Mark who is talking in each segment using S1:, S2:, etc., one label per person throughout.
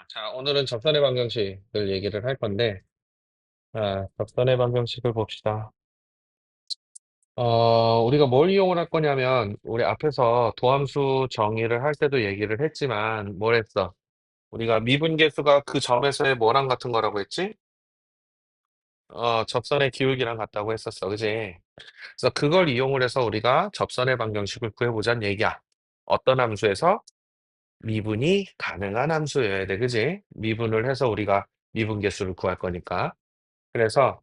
S1: 자, 오늘은 접선의 방정식을 얘기를 할 건데, 접선의 방정식을 봅시다. 우리가 뭘 이용을 할 거냐면, 우리 앞에서 도함수 정의를 할 때도 얘기를 했지만, 뭘 했어? 우리가 미분계수가 그 점에서의 뭐랑 같은 거라고 했지? 접선의 기울기랑 같다고 했었어. 그지? 그래서 그걸 이용을 해서 우리가 접선의 방정식을 구해보자는 얘기야. 어떤 함수에서? 미분이 가능한 함수여야 돼. 그지? 미분을 해서 우리가 미분계수를 구할 거니까. 그래서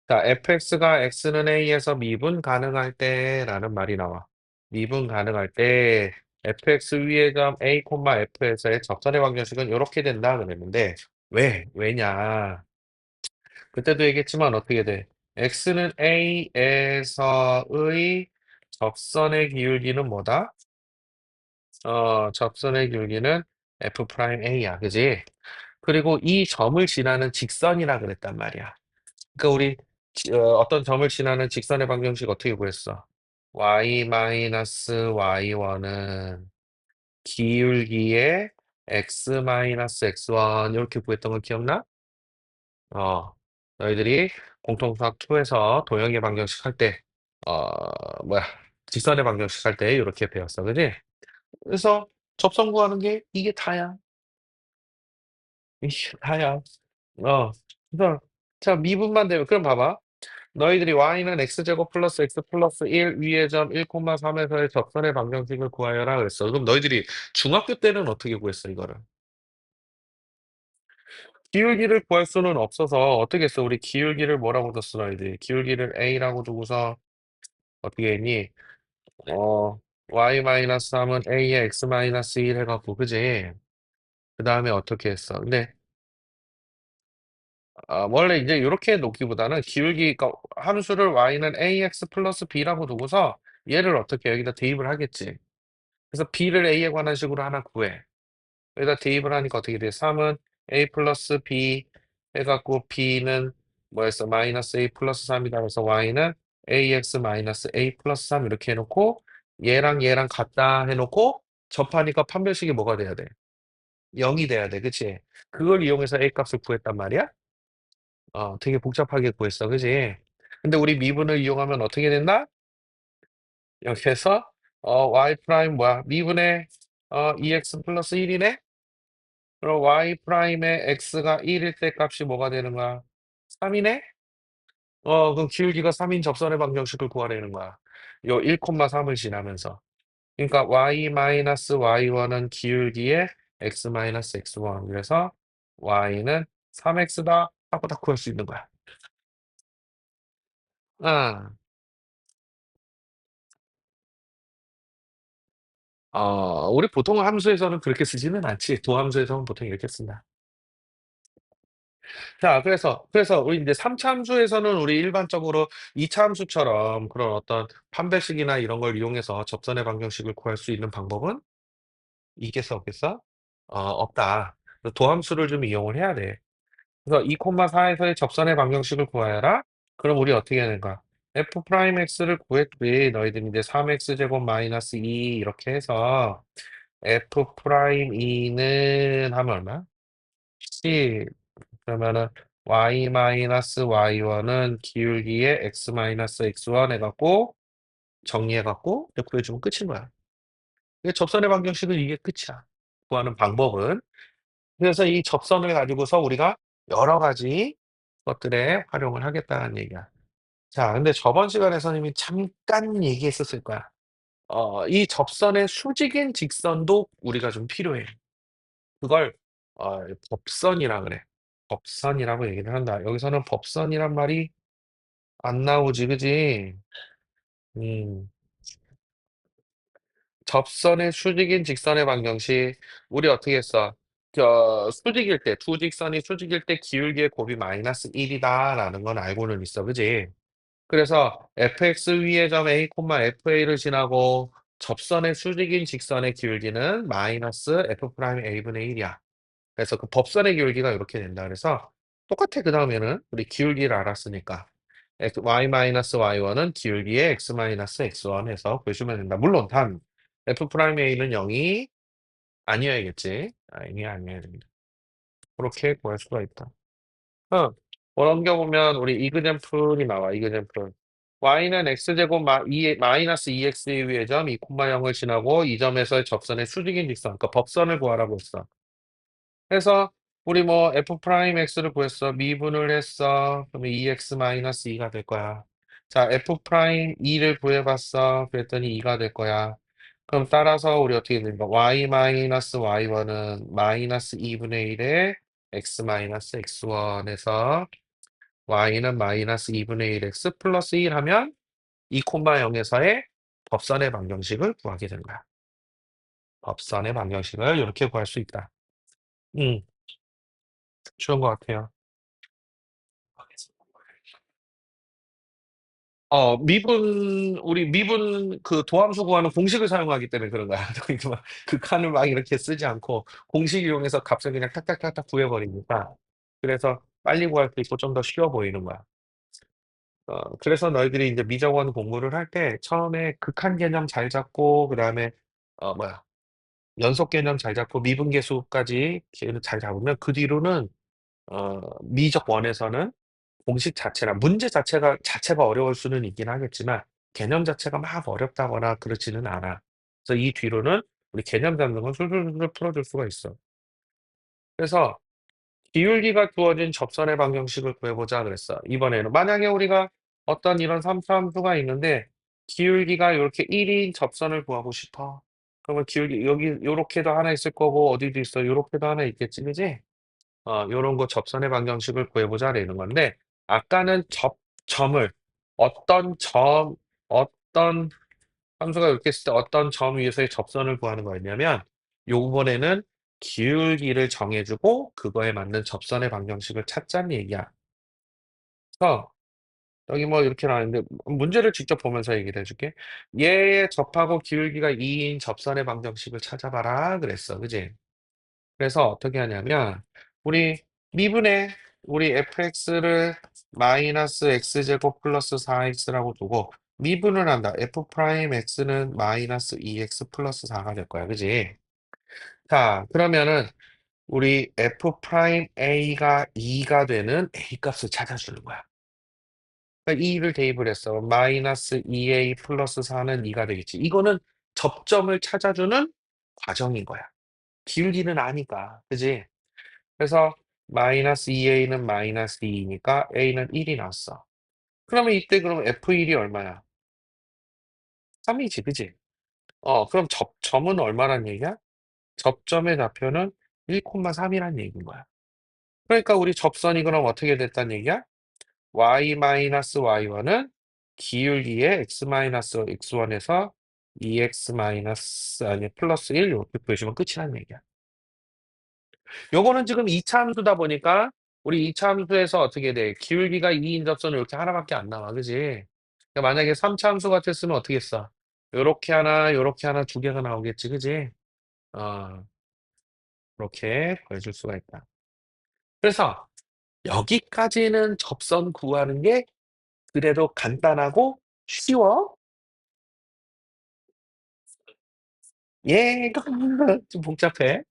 S1: 자, fx가 x는 a에서 미분 가능할 때라는 말이 나와. 미분 가능할 때 fx 위의 점 a, f에서의 접선의 방정식은 이렇게 된다 그랬는데 왜? 왜냐? 그때도 얘기했지만 어떻게 돼? x는 a에서의 접선의 기울기는 뭐다? 접선의 기울기는 f 프라임 a야. 그지? 그리고 이 점을 지나는 직선이라 그랬단 말이야. 그러니까 우리 어떤 점을 지나는 직선의 방정식 어떻게 구했어? y-y1은 기울기의 x-x1 이렇게 구했던 거 기억나? 어, 너희들이 공통수학 2에서 도형의 방정식 할 때, 뭐야, 직선의 방정식 할 때 이렇게 배웠어, 그지? 그래서 접선 구하는 게 이게 다야. 이게 다야. 어, 그래서 자 미분만 되면 그럼 봐봐. 너희들이 y는 x제곱 플러스 x 플러스 1 위의 점 1,3에서의 접선의 방정식을 구하여라 그랬어. 그럼 너희들이 중학교 때는 어떻게 구했어, 이거를? 기울기를 구할 수는 없어서 어떻게 했어? 우리 기울기를 뭐라고 뒀어, 너희들이? 기울기를 a라고 두고서 어떻게 했니? 어, y-3은 a의 x-1 해갖고, 그지? 그 다음에 어떻게 했어? 근데, 원래 이제 이렇게 놓기보다는 기울기, 그러니까 함수를 y는 ax 플러스 b라고 두고서 얘를 어떻게 여기다 대입을 하겠지? 그래서 b를 a에 관한 식으로 하나 구해. 여기다 대입을 하니까 어떻게 돼? 3은 a 플러스 b 해갖고 b는 뭐였어? 마이너스 a 플러스 3이다. 그래서 y는 ax 마이너스 a 플러스 3 이렇게 해놓고 얘랑 얘랑 같다 해놓고 접하니까 판별식이 뭐가 돼야 돼? 0이 돼야 돼. 그치? 그걸 이용해서 a 값을 구했단 말이야? 되게 복잡하게 구했어. 그치? 근데 우리 미분을 이용하면 어떻게 된다? 여기에서 y 프라임 뭐야? 미분의 2x 플러스 1이네? 그럼 y 프라임의 x가 1일 때 값이 뭐가 되는 거야? 3이네? 그럼 기울기가 3인 접선의 방정식을 구하라는 거야. 요 1,3을 지나면서. 그러니까 y-y1은 기울기의 x-x1. 그래서 y는 3x다 하고 다 구할 수 있는 거야. 아, 우리 보통 함수에서는 그렇게 쓰지는 않지. 도함수에서는 보통 이렇게 쓴다. 자, 그래서 우리 이제 3차 함수에서는 우리 일반적으로 2차 함수처럼 그런 어떤 판별식이나 이런 걸 이용해서 접선의 방정식을 구할 수 있는 방법은 있겠어, 없겠어? 없다. 그래서 도함수를 좀 이용을 해야 돼. 그래서 2,4에서의 접선의 방정식을 구하여라. 그럼 우리 어떻게 하는 거야? f 프라임 x를 구했지. 너희들이 이제 3x 제곱 마이너스 2 이렇게 해서 f 프라임 2는 하면 얼마? 10. 그러면은 y-y1은 기울기에 x-x1 해갖고 정리해갖고 이렇게 구해주면 끝인 거야. 이게 접선의 방정식은 이게 끝이야. 구하는 방법은. 그래서 이 접선을 가지고서 우리가 여러 가지 것들에 활용을 하겠다는 얘기야. 자, 근데 저번 시간에 선생님이 잠깐 얘기했었을 거야. 이 접선의 수직인 직선도 우리가 좀 필요해. 그걸 법선이라 그래. 법선이라고 얘기를 한다. 여기서는 법선이란 말이 안 나오지, 그지? 음, 접선의 수직인 직선의 방정식, 우리 어떻게 했어? 수직일 때, 두 직선이 수직일 때 기울기의 곱이 마이너스 1이다라는 건 알고는 있어, 그지? 그래서 fx 위의 점 a, fa를 지나고 접선의 수직인 직선의 기울기는 마이너스 f 프라임 a분의 1이야. 그래서 그 법선의 기울기가 이렇게 된다. 그래서 똑같아. 그 다음에는 우리 기울기를 알았으니까 y-y1은 기울기의 x-x1 해서 보시면 된다. 물론 단 f 프라임 a는 0이 아니어야겠지. 0이 아니어야 됩니다. 그렇게 구할 수가 있다. 어, 넘겨보면 우리 이그젠플이 나와, 이그젠플. y는 x제곱 마이너스 2x의 위의 점 2, 0을 지나고 이 점에서의 접선의 수직인 직선, 그러니까 법선을 구하라고 했어. 그래서 우리 뭐 f 프라임 x를 구했어. 미분을 했어. 그러면 2x 마이너스 2가 될 거야. 자, f 프라임 2를 구해봤어. 그랬더니 2가 될 거야. 그럼 따라서 우리 어떻게 됩니까? y 마이너스 y1은 마이너스 2분의 1에 x 마이너스 x1에서 y는 마이너스 2분의 1x 플러스 1 하면 2, 0에서의 법선의 방정식을 구하게 되는 거야. 법선의 방정식을 이렇게 구할 수 있다. 음, 쉬운 것 같아요. 우리 미분 그 도함수 구하는 공식을 사용하기 때문에 그런 거야. 그러니까 막 극한을 막 이렇게 쓰지 않고 공식 이용해서 값을 그냥 탁탁탁탁 구해버리니까. 그래서 빨리 구할 수 있고 좀 더 쉬워 보이는 거야. 그래서 너희들이 이제 미적원 공부를 할 때 처음에 극한 개념 잘 잡고, 그 다음에, 뭐야, 연속 개념 잘 잡고, 미분계수까지 잘 잡으면 그 뒤로는, 미적 원에서는 공식 자체나 문제 자체가 어려울 수는 있긴 하겠지만 개념 자체가 막 어렵다거나 그렇지는 않아. 그래서 이 뒤로는 우리 개념 잡는 건 술술술 풀어줄 수가 있어. 그래서 기울기가 주어진 접선의 방정식을 구해보자 그랬어. 이번에는 만약에 우리가 어떤 이런 삼수함수가 있는데 기울기가 이렇게 1인 접선을 구하고 싶어. 그러면 기울기 여기 요렇게도 하나 있을 거고 어디도 있어. 요렇게도 하나 있겠지, 그지? 요런 거 접선의 방정식을 구해보자라는 건데, 아까는 점을, 어떤 점, 어떤 함수가 이렇게 있을 때 어떤 점 위에서의 접선을 구하는 거였냐면, 요번에는 기울기를 정해주고, 그거에 맞는 접선의 방정식을 찾자는 얘기야. 그래서, 여기 뭐 이렇게 나왔는데, 문제를 직접 보면서 얘기를 해줄게. 얘의 접하고 기울기가 2인 접선의 방정식을 찾아봐라. 그랬어. 그지? 그래서 어떻게 하냐면 우리 미분의 우리 fx를 마이너스 x제곱 플러스 4x라고 두고 미분을 한다. f 프라임 x는 마이너스 2x 플러스 4가 될 거야. 그지? 자, 그러면은 우리 f 프라임 a가 2가 되는 a 값을 찾아주는 거야. 그러니까 2를 대입을 했어. 마이너스 2a 플러스 4는 2가 되겠지. 이거는 접점을 찾아주는 과정인 거야. 기울기는 아니까. 그지? 그래서 마이너스 2a는 마이너스 2이니까 a는 1이 나왔어. 그러면 이때 그럼 f1이 얼마야? 3이지, 그지? 그럼 접점은 얼마란 얘기야? 접점의 좌표는 1,3이란 얘기인 거야. 그러니까 우리 접선이 그럼 어떻게 됐단 얘기야? y-y1은 기울기의 x-x1에서 2x 아니 플러스 1 이렇게 보시면 끝이란 얘기야. 요거는 지금 2차 함수다 보니까 우리 2차 함수에서 어떻게 돼? 기울기가 2인 접선은 이렇게 하나밖에 안 나와. 그지? 그러니까 만약에 3차 함수 같았으면 어떻게 했어? 요렇게 하나, 요렇게 하나 두 개가 나오겠지. 그지? 어, 그렇게 구해줄 수가 있다. 그래서 여기까지는 접선 구하는 게 그래도 간단하고 쉬워. 얘가 좀 복잡해.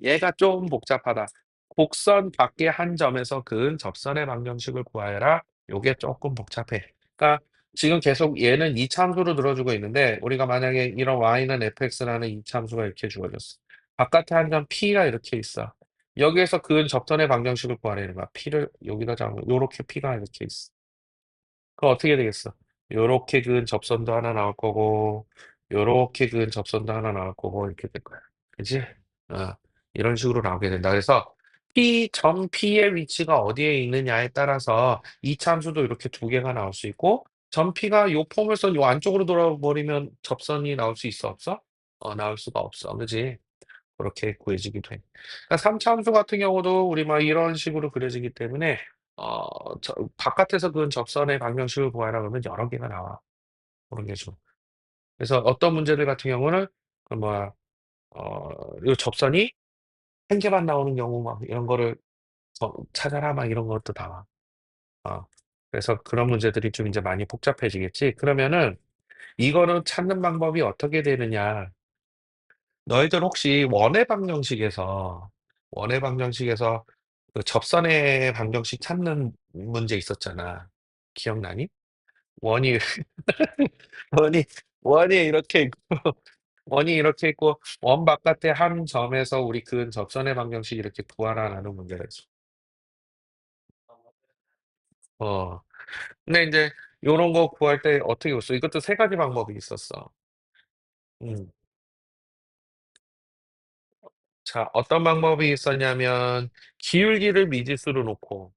S1: 얘가 좀 복잡하다. 곡선 밖의 한 점에서 그은 접선의 방정식을 구하여라. 요게 조금 복잡해. 그러니까 지금 계속 얘는 이차함수로 들어주고 있는데 우리가 만약에 이런 y는 fx라는 이차함수가 이렇게 주어졌어. 바깥에 한 점 p가 이렇게 있어. 여기에서 그은 접선의 방정식을 구하라는 거야. p를 여기다 잡으면 요렇게 p가 이렇게 있어. 그럼 어떻게 되겠어? 요렇게 그은 접선도 하나 나올 거고 요렇게 그은 접선도 하나 나올 거고 이렇게 될 거야. 그치? 어, 이런 식으로 나오게 된다. 그래서 점 P의 위치가 어디에 있느냐에 따라서 이 참수도 이렇게 두 개가 나올 수 있고 점 P가 요 포물선 요 안쪽으로 돌아버리면 접선이 나올 수 있어 없어? 나올 수가 없어. 그지? 그렇게 구해지기도 해. 그러니까 3차함수 같은 경우도 우리 막 이런 식으로 그려지기 때문에 바깥에서 그은 접선의 방정식을 구하라 그러면 여러 개가 나와. 그런 게 좀. 그래서 어떤 문제들 같은 경우는 그 뭐야 요 접선이 한 개만 나오는 경우 막 이런 거를 찾아라 막 이런 것도 나와. 어. 그래서 그런 문제들이 좀 이제 많이 복잡해지겠지. 그러면은 이거는 찾는 방법이 어떻게 되느냐. 너희들 혹시 원의 방정식에서 그 접선의 방정식 찾는 문제 있었잖아. 기억나니? 원이 원이 원이 이렇게 있고 원이 이렇게 있고 원 바깥에 한 점에서 우리 그은 접선의 방정식 이렇게 구하라라는 문제였어. 어. 근데 인제 요런 거 구할 때 어떻게 했어? 이것도 세 가지 방법이 있었어. 음. 자, 어떤 방법이 있었냐면 기울기를 미지수로 놓고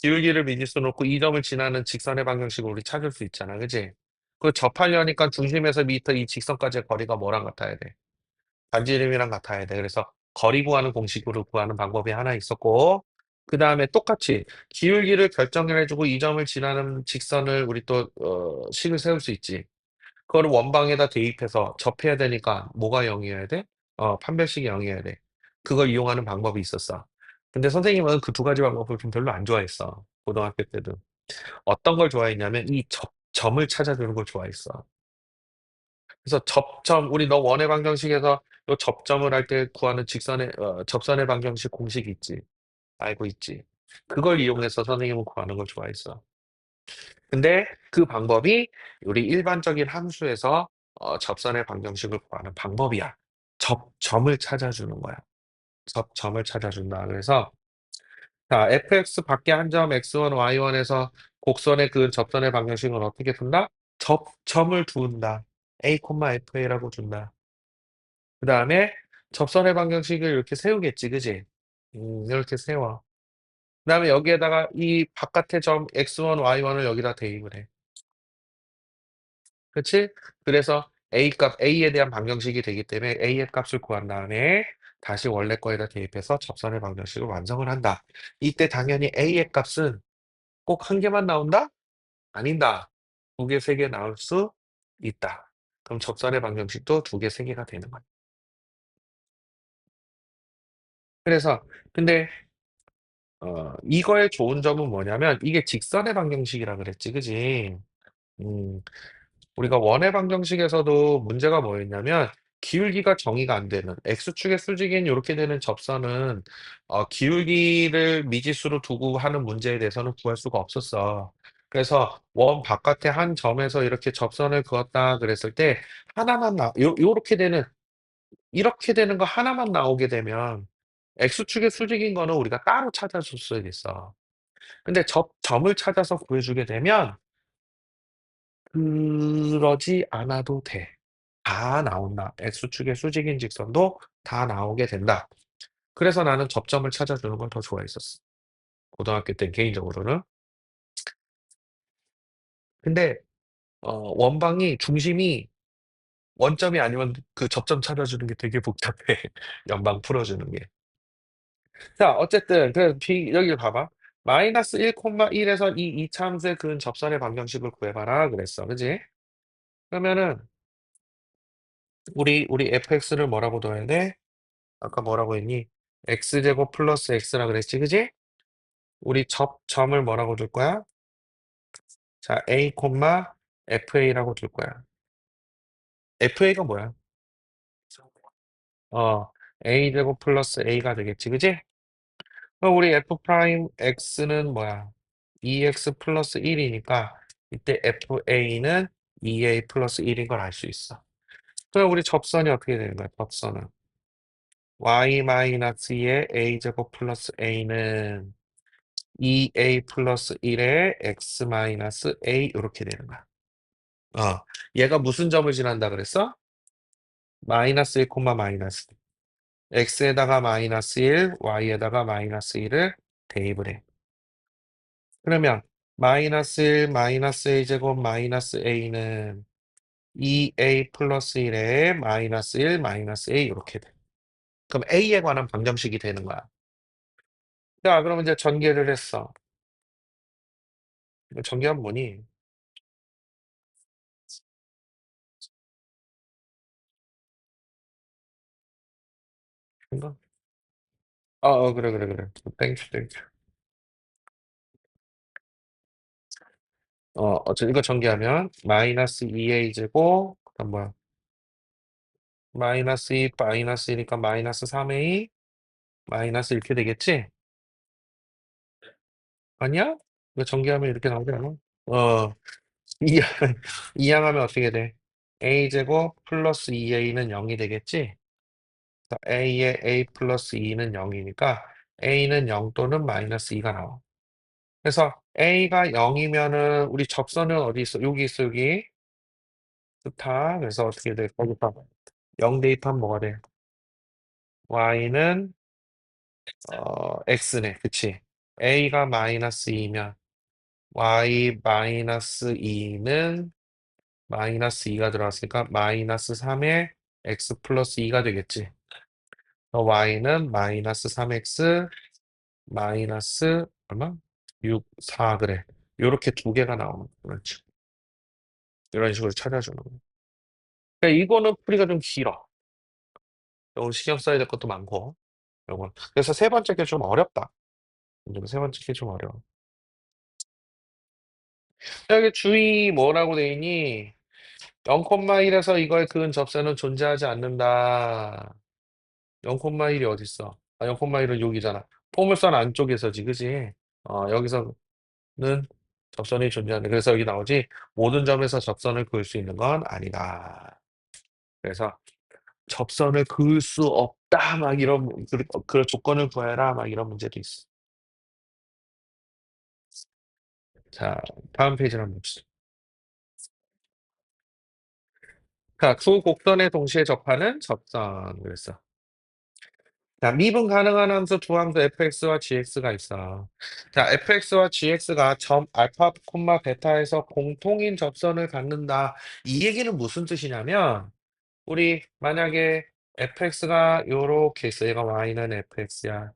S1: 기울기를 미지수로 놓고 이 점을 지나는 직선의 방정식을 우리 찾을 수 있잖아. 그지? 그 접하려니까 중심에서 미터 이 직선까지의 거리가 뭐랑 같아야 돼? 반지름이랑 같아야 돼. 그래서 거리 구하는 공식으로 구하는 방법이 하나 있었고, 그 다음에 똑같이 기울기를 결정을 해주고 이 점을 지나는 직선을 우리 또, 식을 세울 수 있지. 그거를 원방에다 대입해서 접해야 되니까 뭐가 0이어야 돼? 판별식이 0이어야 돼. 그걸 이용하는 방법이 있었어. 근데 선생님은 그 두 가지 방법을 좀 별로 안 좋아했어. 고등학교 때도. 어떤 걸 좋아했냐면 이 점을 찾아주는 걸 좋아했어. 그래서 접점, 우리 너 원의 방정식에서 요 접점을 할 때 구하는 접선의 방정식 공식 있지. 알고 있지. 그걸 이용해서 선생님은 구하는 걸 좋아했어. 근데 그 방법이 우리 일반적인 함수에서 접선의 방정식을 구하는 방법이야. 접점을 찾아주는 거야. 접점을 찾아준다. 그래서 자, fx 밖에 한 점 x1, y1에서 곡선의 그 접선의 방정식은 어떻게 둔다? 접점을 두은다. a, fa라고 준다. 그 다음에 접선의 방정식을 이렇게 세우겠지, 그지? 이렇게 세워. 그 다음에 여기에다가 이 바깥의 점 x1, y1을 여기다 대입을 해. 그치? 그래서 A에 대한 방정식이 되기 때문에 A의 값을 구한 다음에 다시 원래 거에다 대입해서 접선의 방정식을 완성을 한다. 이때 당연히 A의 값은 꼭 한 개만 나온다? 아니다. 두 개, 세 개 나올 수 있다. 그럼 접선의 방정식도 두 개, 세 개가 되는 거야. 그래서 근데 이거의 좋은 점은 뭐냐면 이게 직선의 방정식이라 그랬지, 그지? 음, 우리가 원의 방정식에서도 문제가 뭐였냐면 기울기가 정의가 안 되는 x축의 수직인 이렇게 되는 접선은 기울기를 미지수로 두고 하는 문제에 대해서는 구할 수가 없었어. 그래서 원 바깥에 한 점에서 이렇게 접선을 그었다 그랬을 때 하나만 요렇게 되는 이렇게 되는 거 하나만 나오게 되면 x축의 수직인 거는 우리가 따로 찾아줬어야겠어. 근데 점을 찾아서 구해주게 되면 그러지 않아도 돼. 다 나온다. X축의 수직인 직선도 다 나오게 된다. 그래서 나는 접점을 찾아주는 걸 더 좋아했었어. 고등학교 때 개인적으로는. 근데 원방이 중심이 원점이 아니면 그 접점 찾아주는 게 되게 복잡해. 연방 풀어주는 게. 자, 어쨌든 그래서 여기 봐봐. 마이너스 1,1에서 이 이차함수의 그 접선의 방정식을 구해봐라 그랬어. 그지? 그러면은 우리 fx를 뭐라고 둬야 돼? 아까 뭐라고 했니? x제곱 플러스 x라 그랬지, 그지? 우리 점을 뭐라고 줄 거야? 자, a, fa라고 줄 거야. fa가 뭐야? 어, a제곱 플러스 a가 되겠지, 그지? 그럼 우리 f 프라임 x는 뭐야? 2x 플러스 1이니까 이때 fa는 2a 플러스 1인 걸 알 수 있어. 그럼 우리 접선이 어떻게 되는 거야? 접선은 y 마이너스 2의 a제곱 플러스 a는 2a 플러스 1에 x 마이너스 a 이렇게 되는 거야. 얘가 무슨 점을 지난다 그랬어? 마이너스 1, 마이너스. x에다가 마이너스 1, y에다가 마이너스 1을 대입을 해. 그러면 마이너스 1, 마이너스 a 제곱 마이너스 a는 2a 플러스 1에 마이너스 1, 마이너스 a 이렇게 돼. 그럼 a에 관한 방정식이 되는 거야. 자, 그러면 이제 전개를 했어. 이거 전개하면 뭐니? 이거? 그래, 그래, 그래. 땡큐, 땡큐. 이거 전개하면 마이너스 2a 제곱 그다음 뭐야? 마이너스 2 마이너스 2니까 마이너스 3a 마이너스 이렇게 되겠지? 아니야? 이거 전개하면 이렇게 나오지 않아? 어, 이 이항하면 어떻게 돼? a제곱 플러스 2a는 0이 되겠지? a에 a 플러스 2는 0이니까 a는 0 또는 마이너스 2가 나와. 그래서 a가 0이면은 우리 접선은 어디 있어? 여기 있어, 여기. 좋다. 그래서 어떻게 돼? 거기서 0 대입하면 뭐가 돼? y는 x네. 그치? a가 마이너스 2면 y 마이너스 2는 마이너스 2가 들어갔으니까 마이너스 3에 x 플러스 2가 되겠지. y는 마이너스 3x 마이너스 얼마? 6, 4 그래. 요렇게 두 개가 나오는 거지. 이런 식으로 찾아주는 거. 그러니까 이거는 풀이가 좀 길어. 요거 신경 써야 될 것도 많고. 요건. 그래서 세 번째 게 좀 어렵다. 이제 세 번째 게 좀 어려워. 여기 주의 뭐라고 돼 있니? 0,1에서 이거의 근접선은 존재하지 않는다. 0,1이 어딨어? 아, 0,1은 여기잖아. 포물선 안쪽에서지, 그지? 여기서는 접선이 존재하는데, 그래서 여기 나오지, 모든 점에서 접선을 그을 수 있는 건 아니다. 그래서 접선을 그을 수 없다, 막 이런, 그런 조건을 구해라, 막 이런 문제도 있어. 자, 다음 페이지를 한번 봅시다. 자, 두 곡선에 동시에 접하는 접선. 그랬어. 자, 미분 가능한 함수 두 함수 fx와 gx가 있어. 자, fx와 gx가 점 알파, 콤마 베타에서 공통인 접선을 갖는다. 이 얘기는 무슨 뜻이냐면, 우리 만약에 fx가 요렇게 있어. 얘가 y는 fx야.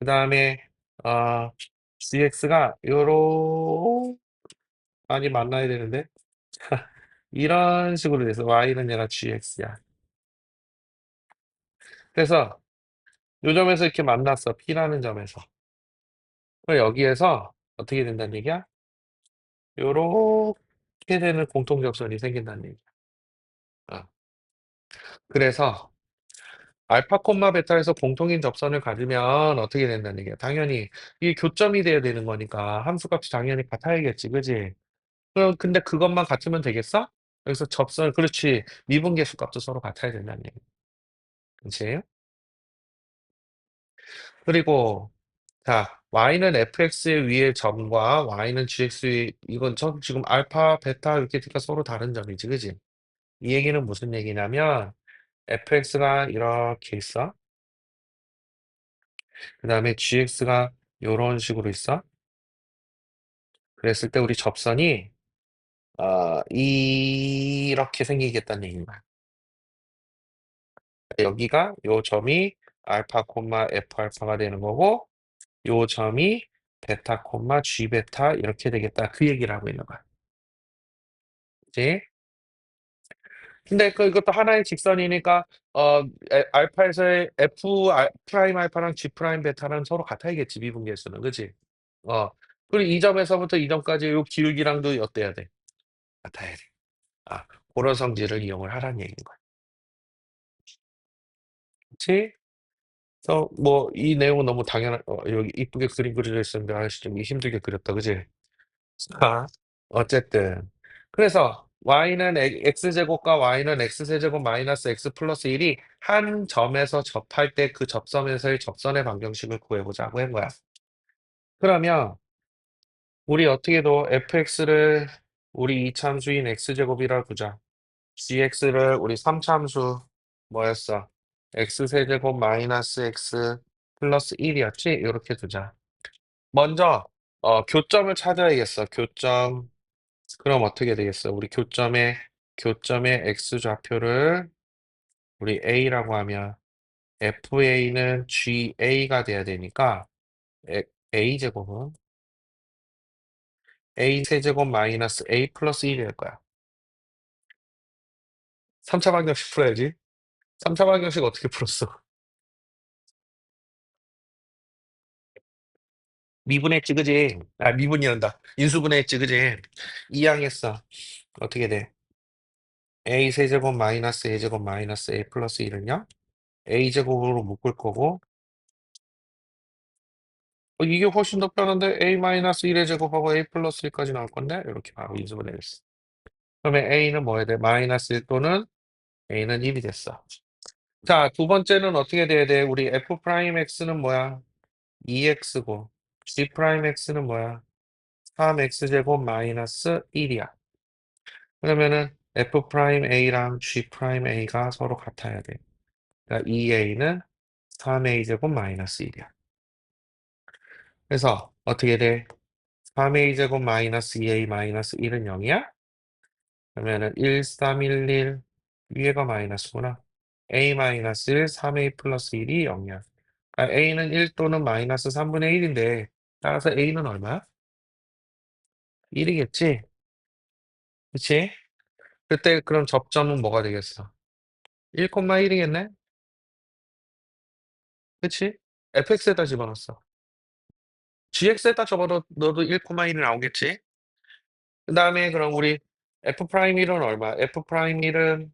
S1: 그 다음에 gx가 요런 많이 만나야 되는데 이런 식으로 돼서 y는 얘가 gx야. 그래서 요 점에서 이렇게 만났어. P라는 점에서. 그럼 여기에서 어떻게 된다는 얘기야? 요렇게 되는 공통접선이 생긴다는 얘기야. 어. 그래서 알파 콤마 베타에서 공통인 접선을 가지면 어떻게 된다는 얘기야? 당연히 이게 교점이 돼야 되는 거니까 함수값이 당연히 같아야겠지, 그지? 그럼 근데 그것만 같으면 되겠어? 여기서 접선, 그렇지. 미분계수 값도 서로 같아야 된다는 얘기. 그치? 그리고 자, y는 fx 위의 점과 y는 gx 위 이건 지금 알파, 베타 이렇게 되니까 서로 다른 점이지, 그지? 이 얘기는 무슨 얘기냐면 fx가 이렇게 있어. 그 다음에 gx가 이런 식으로 있어. 그랬을 때 우리 접선이 이렇게 생기겠다는 얘기인 거야. 여기가 요 점이 알파 콤마 f 알파가 되는 거고 요 점이 베타 콤마 g 베타 이렇게 되겠다. 그 얘기를 하고 있는 거야. 그치? 근데 이것도 하나의 직선이니까 알파에서의 f 프라임 알파랑 g 프라임 베타랑 서로 같아야겠지 미분계수는 그치? 어 그리고 이 점에서부터 이 점까지 요 기울기랑도 어때야 돼? 같아야 돼. 아 그런 성질을 이용을 하라는 얘기인 거야. 그치? 그래서 뭐 이 내용은 너무 당연한 여기 이쁘게 그림 그려져 있었는데 아저씨 좀 힘들게 그렸다 그치? 자 어쨌든 그래서 y는 x제곱과 y는 x세제곱 마이너스 x 플러스 1이 한 점에서 접할 때 그 접점에서의 접선의 방정식을 구해보자고 한 거야. 그러면 우리 어떻게도 fx를 우리 이참수인 x제곱이라 보자. gx를 우리 3참수 뭐였어? x세제곱 마이너스 x 플러스 1이었지? 이렇게 두자. 먼저 교점을 찾아야겠어. 교점. 그럼 어떻게 되겠어? 우리 교점의 x좌표를 우리 a라고 하면 fa는 ga가 돼야 되니까 a제곱은 a 세제곱 마이너스 a 플러스 1이 될 거야. 3차 방정식 풀어야지. 3차 방정식 어떻게 풀었어? 미분했지, 그지? 아, 미분이란다. 인수분해했지, 그지? 이항했어. 어떻게 돼? a 세제곱 마이너스 a 제곱 마이너스 a 플러스 1은요? a 제곱으로 묶을 거고 이게 훨씬 더 편한데 A-1의 제곱하고 A 플러스 1까지 나올 건데 이렇게 바로 인수분 해야겠어. 그러면 A는 뭐 해야 돼? 마이너스 1 또는 A는 1이 됐어. 자, 두 번째는 어떻게 돼야 돼? 우리 F 프라임 X는 뭐야? 2X고 G 프라임 X는 뭐야? 3X제곱 마이너스 1이야. 그러면은 F 프라임 A랑 G 프라임 A가 서로 같아야 돼. 그러니까 2A는 3A제곱 마이너스 1이야. 그래서 어떻게 돼? 3A제곱 마이너스 2A 마이너스 1은 0이야? 그러면은 1, 3, 1, 1 위에가 마이너스구나. A 마이너스 1, 3A 플러스 1이 0이야. 그러니까 A는 1 또는 마이너스 3분의 1인데 따라서 A는 얼마야? 1이겠지? 그치? 그때 그럼 접점은 뭐가 되겠어? 1,1이겠네? 그치? fx에다 집어넣었어. gx에다 집어넣어도 1,1이 나오겠지? 그 다음에 그럼 우리 f'1은 얼마? f'1은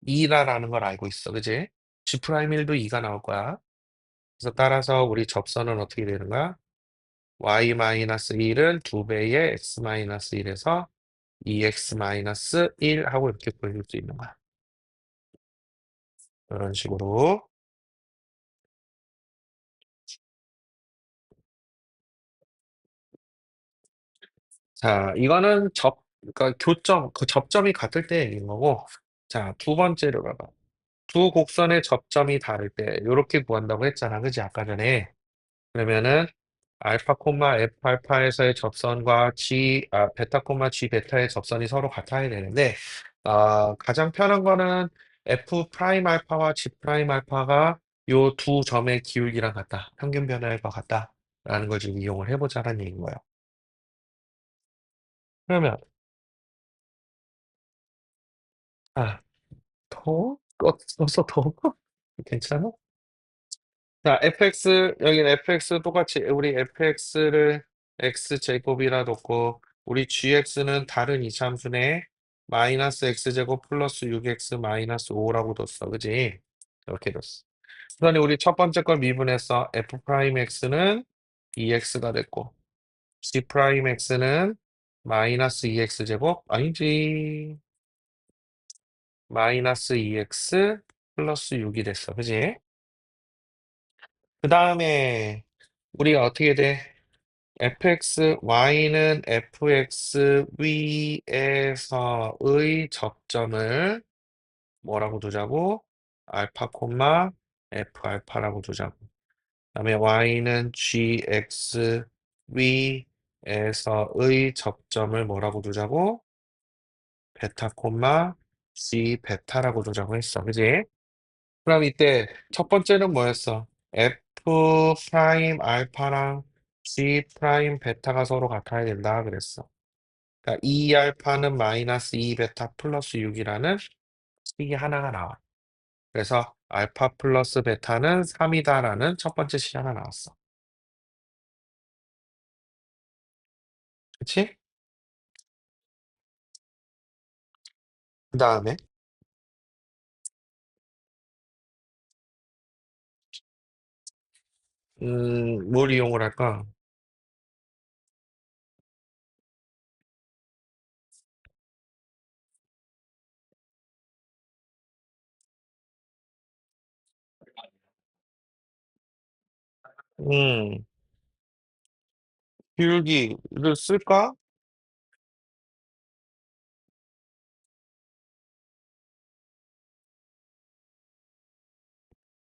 S1: 2라는 걸 알고 있어. 그지? g'1도 2가 나올 거야. 그래서 따라서 우리 접선은 어떻게 되는 거야? y-1은 2배의 x-1에서 2x-1 하고 이렇게 보여줄 수 있는 거야. 이런 식으로. 자, 이거는 그러니까 그 접점이 같을 때 얘기인 거고. 자, 두 번째로 가봐. 두 곡선의 접점이 다를 때, 요렇게 구한다고 했잖아. 그지? 아까 전에. 그러면은, 알파 콤마 F 알파에서의 접선과 베타 콤마 G 베타의 접선이 서로 같아야 되는데, 가장 편한 거는 F 프라임 알파와 G 프라임 알파가 요 두 점의 기울기랑 같다. 평균 변화율과 같다. 라는 걸 지금 이용을 해보자는 얘기인 거예요. 그러면, 아, 써서 괜찮아? 자, 여기는 fx 똑같이 우리 fx를 x제곱이라 놓고, 우리 gx는 다른 이참수네, 마이너스 x제곱 플러스 6x 마이너스 5라고 뒀어. 그지? 이렇게 뒀어. 그다음에 우리 첫 번째 걸 미분해서 f 프라임 x는 2x가 됐고, g 프라임 x는 마이너스 2x제곱, 아니지. 마이너스 2x 플러스 6이 됐어. 그지? 그 다음에 우리가 어떻게 돼? fx, y는 fx 위에서의 접점을 뭐라고 두자고? 알파 콤마 f 알파라고 두자고. 그다음에 y는 gx 위에서의 접점을 뭐라고 두자고? 베타 콤마 g 베타라고 두자고 했어. 그지? 그럼 이때 첫 번째는 뭐였어? F 프라임 알파랑 G 프라임 베타가 서로 같아야 된다 그랬어. 그러니까 2 알파는 마이너스 2 베타 플러스 6이라는 식이 하나가 나와. 그래서 알파 플러스 베타는 3이다라는 첫 번째 식이 하나 나왔어. 그치? 그 다음에 뭘 이용을 할까? 음, 기울기를 쓸까?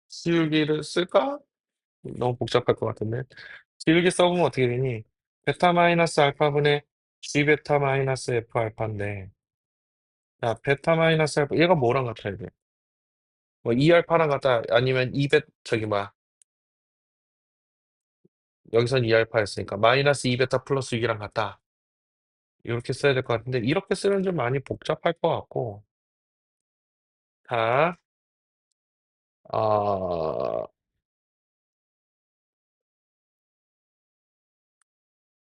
S1: 기울기를 쓸까? 너무 복잡할 것 같은데. 길게 써보면 어떻게 되니? 베타 마이너스 알파분의 G 베타 마이너스 F 알파인데, 야, 베타 마이너스 알파, 얘가 뭐랑 같아야 돼? 뭐, 2 알파랑 같다, 아니면 2베, 저기 뭐야, 여기선 2 알파였으니까, 마이너스 2 베타 플러스 6이랑 같다. 이렇게 써야 될 것 같은데, 이렇게 쓰면 좀 많이 복잡할 것 같고, 자, 어,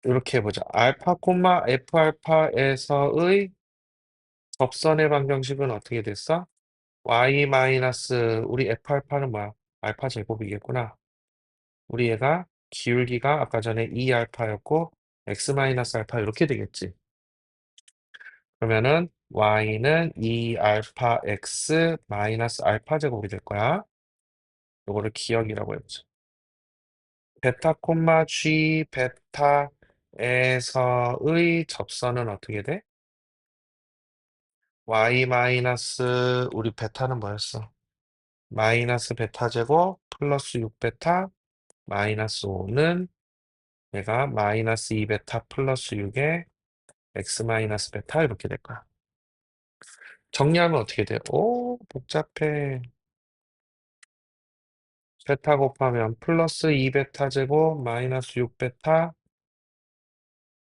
S1: 이렇게 해보자. 알파 콤마 F 알파에서의 접선의 방정식은 어떻게 됐어? y 마이너스 우리 f 알파는 뭐야? 알파 제곱이겠구나. 우리 얘가 기울기가 아까 전에 2 알파였고 x 마이너스 알파 이렇게 되겠지. 그러면은 y는 2 알파 x 마이너스 알파 제곱이 될 거야. 요거를 기억이라고 해보자. 베타 콤마 g 베타에서의 접선은 어떻게 돼? y 마이너스 우리 베타는 뭐였어? 마이너스 베타 제곱 플러스 6 베타 마이너스 5는 얘가 마이너스 2 베타 플러스 6에 x 마이너스 베타 이렇게 될 거야. 정리하면 어떻게 돼? 오, 복잡해. 베타 곱하면 플러스 2 베타 제곱 마이너스 6 베타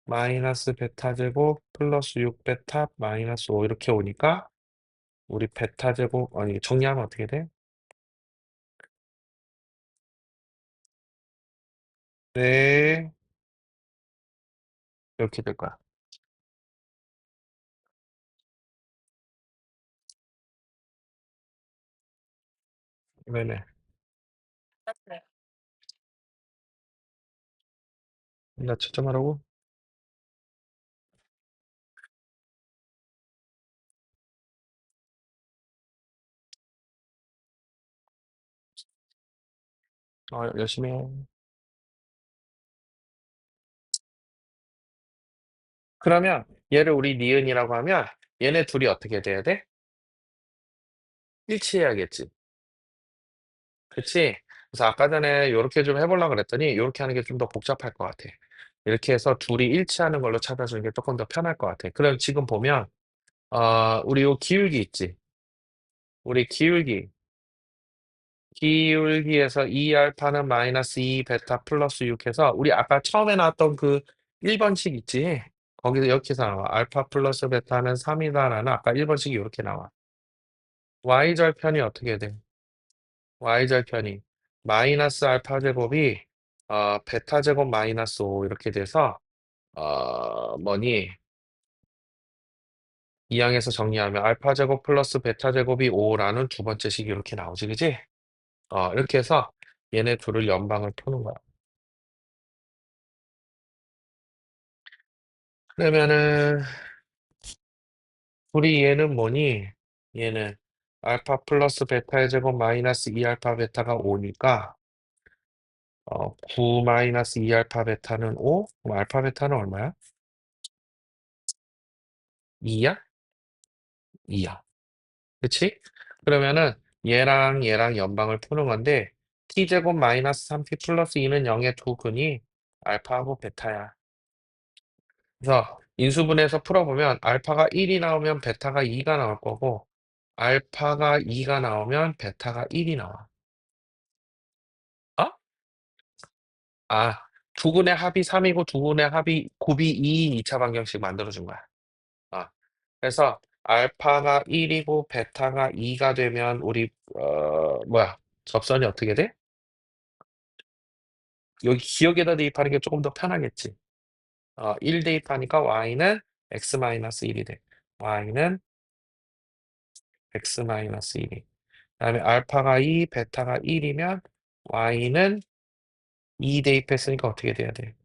S1: 마이너스 베타 제곱 플러스 6 베타 마이너스 5 이렇게 오니까 우리 베타 제곱 아니 정리하면 어떻게 돼? 네, 이렇게 될 거야. 네네. 나 채점하라고? 열심히 해. 그러면 얘를 우리 니은이라고 하면 얘네 둘이 어떻게 돼야 돼? 일치해야겠지. 그치? 그래서 아까 전에 요렇게 좀 해보려고 그랬더니 요렇게 하는 게 좀 더 복잡할 것 같아. 이렇게 해서 둘이 일치하는 걸로 찾아주는 게 조금 더 편할 것 같아. 그럼 지금 보면 우리 요 기울기 있지? 우리 기울기에서 2 알파는 마이너스 2 베타 플러스 6 해서 우리 아까 처음에 나왔던 그 1번식 있지? 거기서 이렇게 나와. 알파 플러스 베타는 3이다라는 아까 1번식이 이렇게 나와. y절편이 어떻게 돼? y절편이 마이너스 알파 제곱이 베타 제곱 마이너스 5 이렇게 돼서 뭐니? 이항에서 정리하면 알파 제곱 플러스 베타 제곱이 5라는 두 번째 식이 이렇게 나오지, 그지? 이렇게 해서 얘네 둘을 연방을 푸는 거야. 그러면은 우리 얘는 뭐니? 얘는 알파 플러스 베타의 제곱 마이너스 2 알파 베타가 5니까 9 마이너스 2 알파 베타는 5? 그럼 알파 베타는 얼마야? 2야? 2야. 그치? 그러면은 얘랑 연방을 푸는 건데 t제곱 마이너스 3t 플러스 2는 0의 두 근이 알파하고 베타야. 그래서 인수분해해서 풀어보면 알파가 1이 나오면 베타가 2가 나올 거고 알파가 2가 나오면 베타가 1이 나와. 어? 아, 두 근의 합이 3이고 두 근의 합이 곱이 2인 2차 방정식 만들어준 거야. 아, 그래서 알파가 1이고 베타가 2가 되면 우리 뭐야 접선이 어떻게 돼? 여기 기억에다 대입하는 게 조금 더 편하겠지. 1 대입하니까 y는 x-1이 돼. y는 x-1이. 그다음에 알파가 2, 베타가 1이면 y는 2 대입했으니까 어떻게 돼야 돼?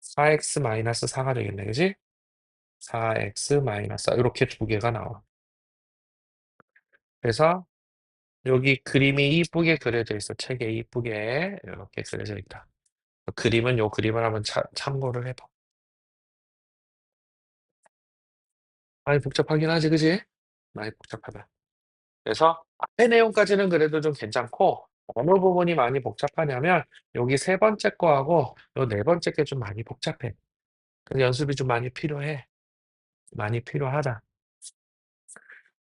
S1: 4x-4가 되겠네, 그지? 4x-4 이렇게 두 개가 나와. 그래서 여기 그림이 이쁘게 그려져 있어. 책에 이쁘게 이렇게 그려져 있다. 그림은 요 그림을 한번 참고를 해봐. 많이 복잡하긴 하지, 그지? 많이 복잡하다. 그래서 앞에 내용까지는 그래도 좀 괜찮고 어느 부분이 많이 복잡하냐면 여기 세 번째 거하고 요 네 번째 게 좀 많이 복잡해. 그래서 연습이 좀 많이 필요해. 많이 필요하다.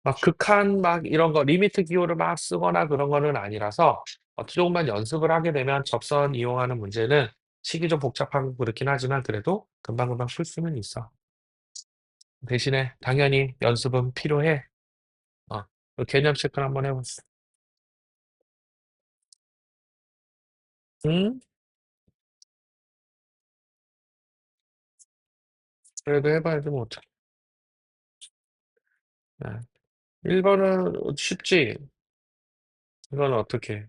S1: 막 극한 막 이런 거 리미트 기호를 막 쓰거나 그런 거는 아니라서 조금만 연습을 하게 되면 접선 이용하는 문제는 식이 좀 복잡하고 그렇긴 하지만 그래도 금방금방 풀 수는 있어. 대신에 당연히 연습은 필요해. 그 개념 체크를 한번 해보자. 응? 그래도 해봐야지 뭐 어떡해. 네. 1번은 쉽지. 이건 어떻게?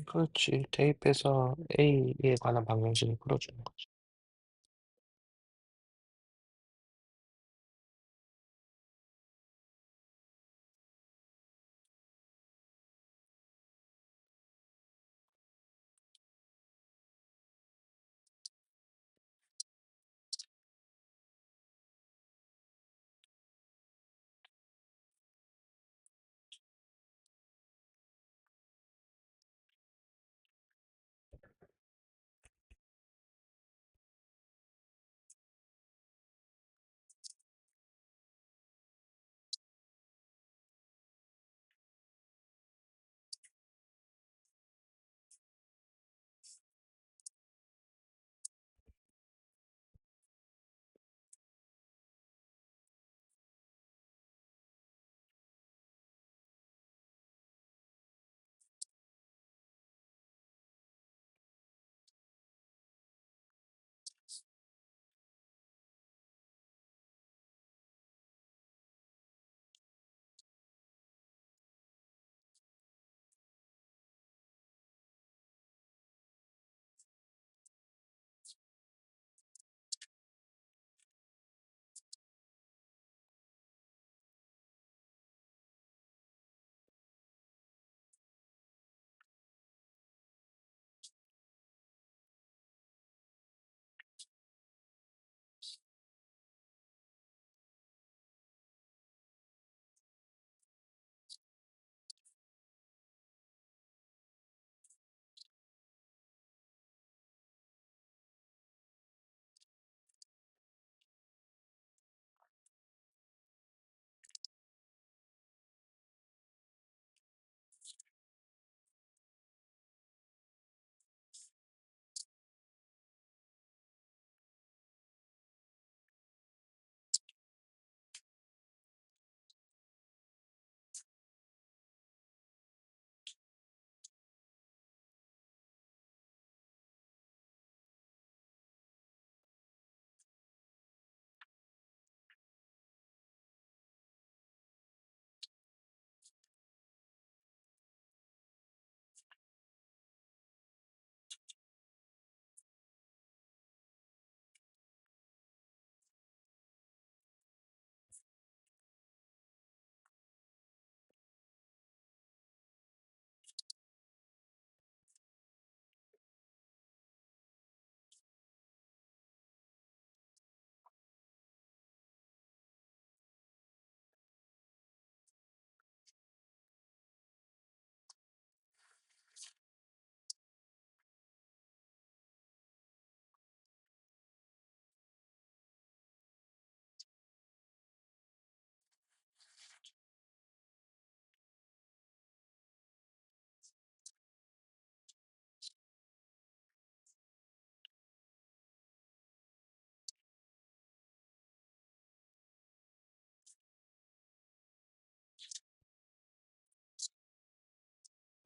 S1: 그렇지. 대입해서 A에 관한 방정식을 풀어주는 거지.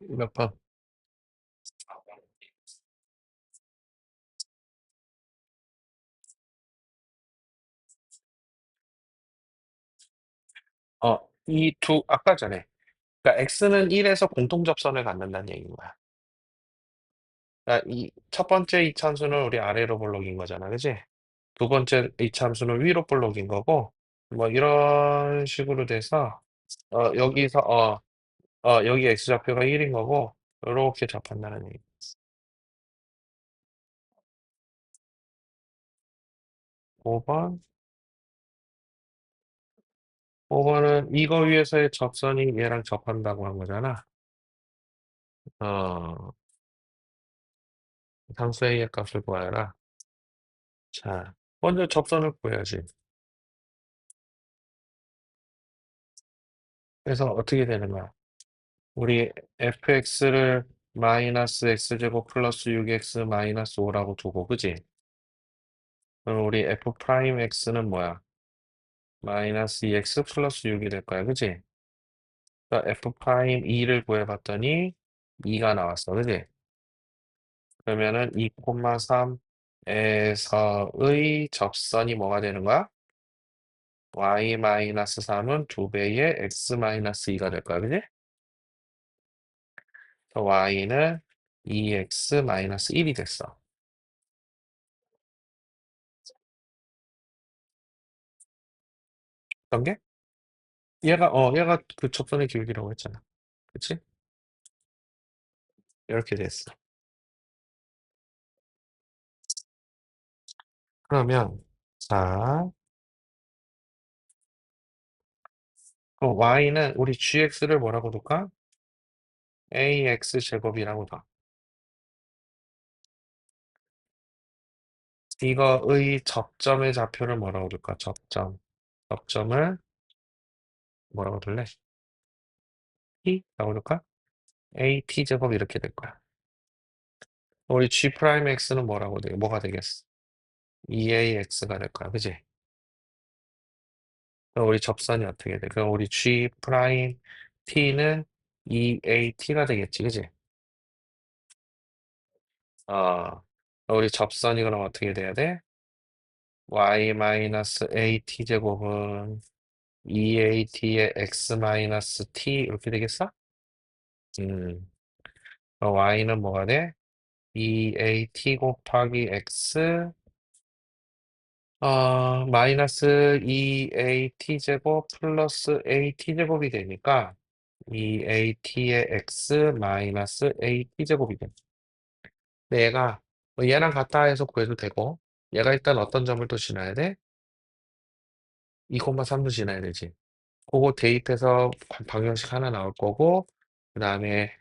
S1: 몇 번? 아까 전에. 그러니까 X는 1에서 공통접선을 갖는다는 얘기인 거야. 그러니까 첫 번째 이차함수는 우리 아래로 볼록인 거잖아. 그지? 두 번째 이차함수는 위로 볼록인 거고, 뭐 이런 식으로 돼서, 여기서, 여기 X좌표가 1인 거고, 이렇게 접한다는 얘기. 5번. 5번은 이거 위에서의 접선이 얘랑 접한다고 한 거잖아. 어, 상수 A의 값을 구하여라. 자, 먼저 접선을 구해야지. 그래서 어떻게 되는 거야? 우리 fx를 마이너스 x제곱 플러스 6x 마이너스 5라고 두고, 그지? 그럼 우리 f 프라임 x는 뭐야? 마이너스 2x 플러스 6이 될 거야, 그지? 그러니까 f 프라임 2를 구해봤더니 2가 나왔어, 그지? 그러면은 2,3에서의 접선이 뭐가 되는 거야? y 마이너스 3은 2배의 x 마이너스 2가 될 거야, 그지? y는 2x 마이너스 1이 됐어. 어떤 게? 얘가 그 접선의 기울기라고 했잖아. 그치? 이렇게 됐어. 그러면, 자, 그럼 y는 우리 gx를 뭐라고 둘까? ax 제곱이라고 둬. 이거의 접점의 좌표를 뭐라고 둘까? 접점. 접점을 뭐라고 둘래? t라고 둘까? at 제곱 이렇게 될 거야. 우리 g 프라임 x는 뭐가 되겠어? 2ax가 될 거야. 그지? 그럼 우리 접선이 어떻게 돼? 그럼 우리 g 프라임 t는 2at가 되겠지. 그지? 어, 우리 접선이 그럼 어떻게 돼야 돼? y 마이너스 at 제곱은 2at의 x 마이너스 t 이렇게 되겠어? 음, 그럼 y는 뭐가 돼? 2at 곱하기 x 마이너스 2at 제곱 플러스 at 제곱이 되니까 2at의 x 마이너스 at 제곱이 돼. 근데 얘가 뭐 얘랑 같다 해서 구해도 되고 얘가 일단 어떤 점을 또 지나야 돼? 2,3도 지나야 되지. 그거 대입해서 방정식 하나 나올 거고 그 다음에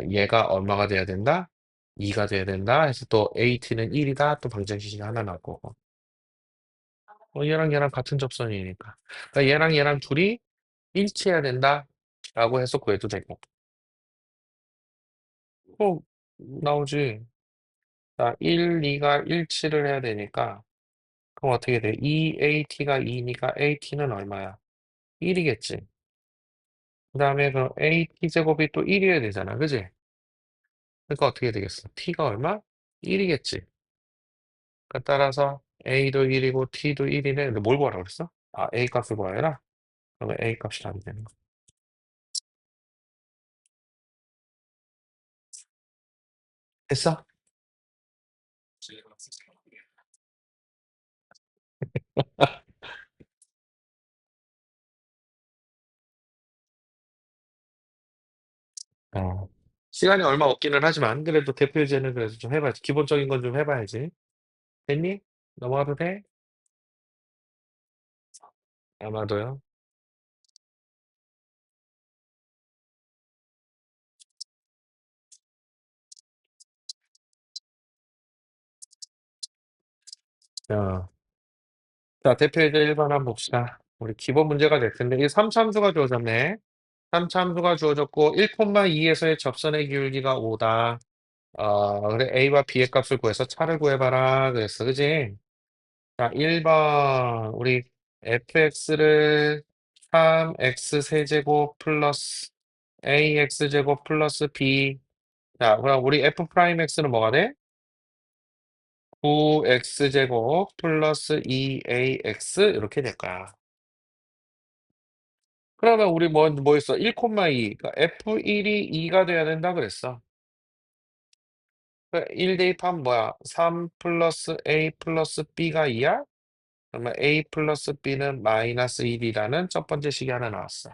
S1: 얘가 얼마가 돼야 된다? 2가 돼야 된다 해서 또 at는 1이다 또 방정식이 하나 나올 거고 얘랑 같은 접선이니까 그러니까 얘랑 둘이 일치해야 된다 라고 해서 구해도 되고 나오지. 자 1, 2가 일치를 해야 되니까 그럼 어떻게 돼? 2at가 2니까 at는 얼마야? 1이겠지. 그 다음에 그럼 at 제곱이 또 1이어야 되잖아. 그지? 그러니까 어떻게 되겠어? t가 얼마? 1이겠지. 그러니까 따라서 a도 1이고 t도 1이네. 근데 뭘 구하라고 그랬어? 아, a 값을 구하라? 그러면 a 값이 안 되는 거. 됐어? 어. 시간이 얼마 없기는 하지만 그래도 대표 예제는 그래도 좀 해봐야지. 기본적인 건 좀 해봐야지. 됐니? 넘어가도 돼? 아마도요. 자, 자, 대표 예제 1번 한번 봅시다. 우리 기본 문제가 될 텐데 이 3참수가 주어졌네. 3참수가 주어졌고 1,2에서의 접선의 기울기가 5다. 그래 a와 b의 값을 구해서 차를 구해봐라 그랬어. 그지? 자, 1번 우리 fx를 3x 세제곱 플러스 ax 제곱 플러스 b 자, 그럼 우리 f 프라임 x는 뭐가 돼? 9x 제곱 플러스 2ax 이렇게 될 거야. 그러면 우리 뭐 했어? 1,2 그러니까 f1이 2가 돼야 된다 그랬어. 1 대입하면 뭐야? 3 플러스 a 플러스 b가 2야? 그러면 a 플러스 b는 마이너스 1이라는 첫 번째 식이 하나 나왔어.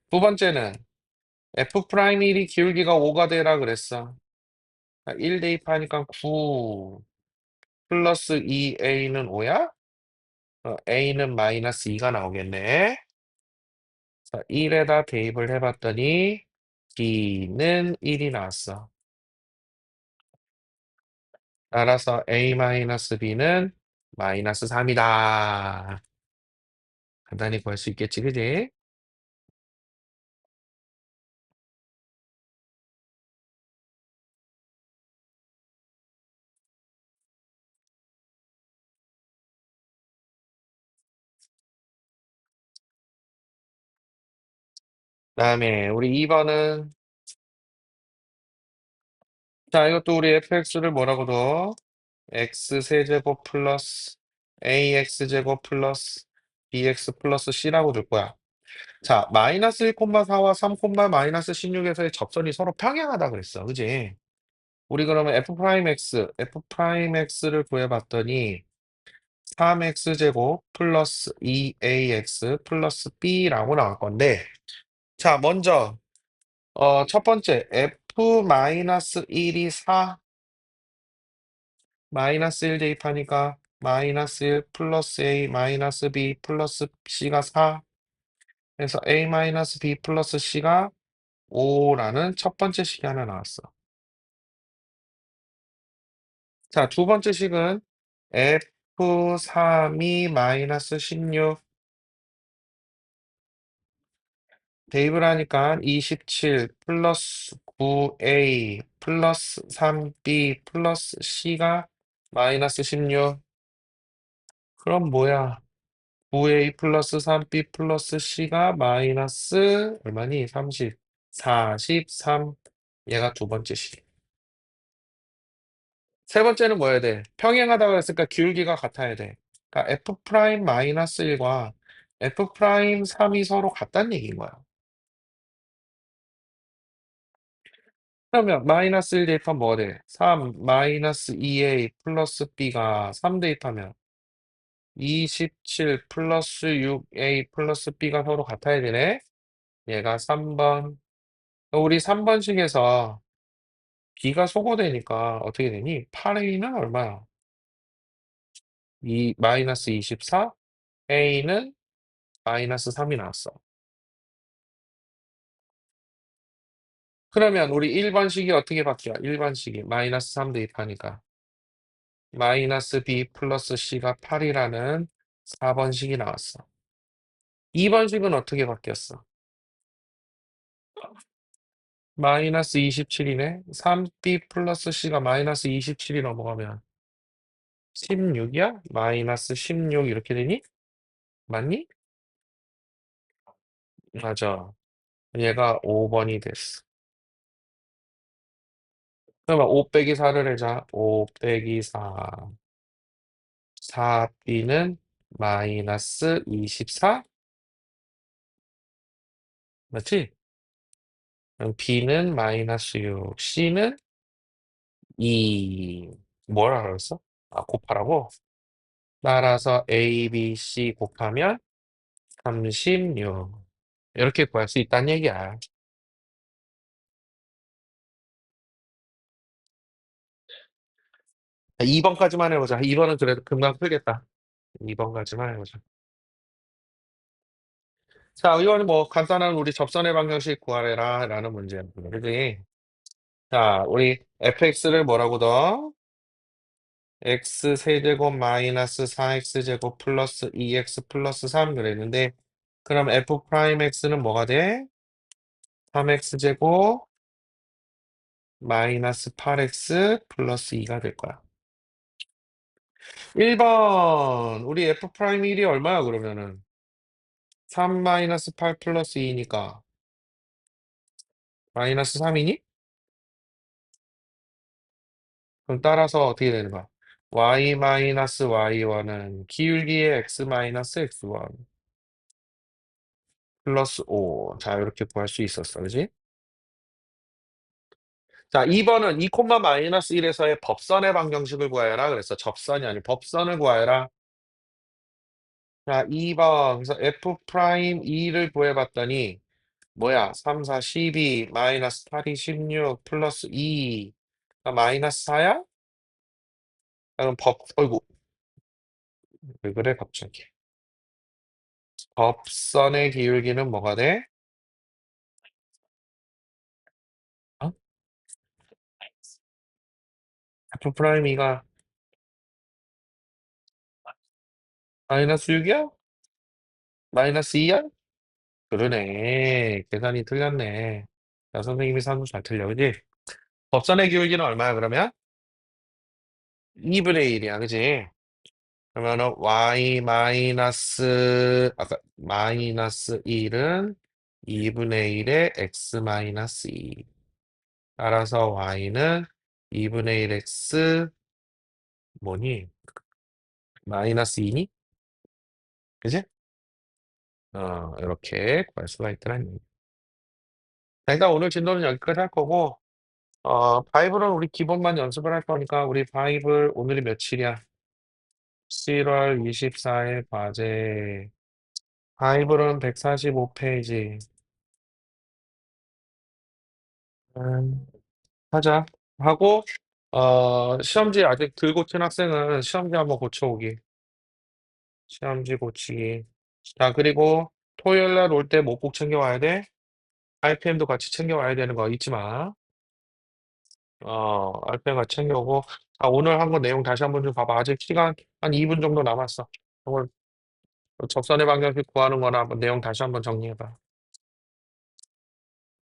S1: 두 번째는 f 프라임 1이 기울기가 5가 되라 그랬어. 1 대입하니까 9 플러스 2a는 5야? a는 마이너스 2가 나오겠네. 자, 1에다 대입을 해봤더니 b는 1이 나왔어. 따라서 a 마이너스 b는 마이너스 3이다. 간단히 구할 수 있겠지, 그지? 그다음에 우리 2번은 자, 이것도 우리 fx를 뭐라고 둬? x 세제곱 플러스 ax 제곱 플러스 bx 플러스 c라고 둘 거야. 자, 마이너스 1,4와 3, 마이너스 16에서의 접선이 서로 평행하다 그랬어. 그지? 우리 그러면 f'x를 구해봤더니 3x제곱 플러스 2ax 플러스 b라고 나올 건데, 자, 먼저 첫 번째 f-1이 4 마이너스 1 대입하니까 마이너스 1 플러스 a 마이너스 b 플러스 c가 4 그래서 a 마이너스 b 플러스 c가 5라는 첫 번째 식이 하나 나왔어. 자, 두 번째 식은 f3이 마이너스 16 대입을 하니까 27 플러스 9a 플러스 3b 플러스 c가 마이너스 16 그럼 뭐야? 9a 플러스 3b 플러스 c가 마이너스 얼마니? 30, 43 얘가 두 번째 식. 세 번째는 뭐 해야 돼? 평행하다고 그랬으니까 기울기가 같아야 돼. 그러니까 f 프라임 마이너스 1과 f 프라임 3이 서로 같다는 얘기인 거야. 그러면 마이너스 1 대입하면 뭐가 돼? 3 마이너스 2a 플러스 b가 3 대입하면 27 플러스 6a 플러스 b가 서로 같아야 되네. 얘가 3번. 우리 3번식에서 b가 소거되니까 어떻게 되니? 8a는 얼마야? 마이너스 24, a는 마이너스 3이 나왔어. 그러면 우리 1번식이 어떻게 바뀌어? 1번식이 마이너스 3 대입하니까 마이너스 b 플러스 c가 8이라는 4번식이 나왔어. 2번식은 어떻게 바뀌었어? 마이너스 27이네. 3b 플러스 c가 마이너스 27이 넘어가면 16이야? 마이너스 16 이렇게 되니? 맞니? 맞아. 얘가 5번이 됐어. 그러면 5 빼기 4를 해자. 5 빼기 4. 4b는 마이너스 24? 맞지? 그럼 b는 마이너스 6, c는 2. 뭐라 그랬어? 아, 곱하라고? 따라서 a, b, c 곱하면 36. 이렇게 구할 수 있다는 얘기야. 2번까지만 해보자. 2번은 그래도 금방 풀겠다. 2번까지만 해보자. 자, 이거는 뭐 간단한 우리 접선의 방정식 구하래라 라는 문제야. 그지? 자, 우리 fx를 뭐라고 더? x 세제곱 마이너스 4x제곱 플러스 2x 플러스 3 그랬는데 그럼 f 프라임 x는 뭐가 돼? 3x제곱 마이너스 8x 플러스 2가 될 거야. 1번 우리 f 프라임 1이 얼마야 그러면은 3 마이너스 8 플러스 2니까 마이너스 3이니? 그럼 따라서 어떻게 되는 거야? y 마이너스 y1은 기울기의 x 마이너스 x1 플러스 5. 자, 이렇게 구할 수 있었어. 그지? 자, 2번은 2 콤마 마이너스 1에서의 법선의 방정식을 구하여라. 그래서 접선이 아니고 법선을 구하여라. 자, 2번. 그래서 f 프라임 2를 구해봤더니 뭐야? 3, 4, 12 마이너스 8이 16 플러스 2. 마이너스 4야? 그럼 어이구, 왜 그래, 갑자기. 법선의 기울기는 뭐가 돼? 어? f 프라임 2가 마이너스 6이야? 마이너스 2야? 그러네. 계산이 틀렸네. 자, 선생님이 산수 잘 틀려, 그지? 법선의 기울기는 얼마야, 그러면? 2분의 1이야, 그지? 그러면은 y 마이너스, 아까 마이너스 1은 2분의 1의 x 마이너스 2. 따라서 y는 2분의 1 x 뭐니? 마이너스 2니? 그지? 이렇게 구할 수가 있더라니. 자, 일단 오늘 진도는 여기까지 할 거고, 바이블은 우리 기본만 연습을 할 거니까, 우리 바이블 오늘이 며칠이야? 7월 24일 과제. 바이블은 145페이지. 음, 하자. 하고, 시험지 아직 덜 고친 학생은 시험지 한번 고쳐오기. 시험지 고치기. 자, 그리고 토요일 날 올 때 뭐 꼭 챙겨와야 돼? RPM도 같이 챙겨와야 되는 거 잊지 마. RPM 같이 챙겨오고. 오늘 한 거 내용 다시 한번 좀 봐봐. 아직 시간 한 2분 정도 남았어. 오늘 접선의 방정식 구하는 거나 한번 내용 다시 한번 정리해봐.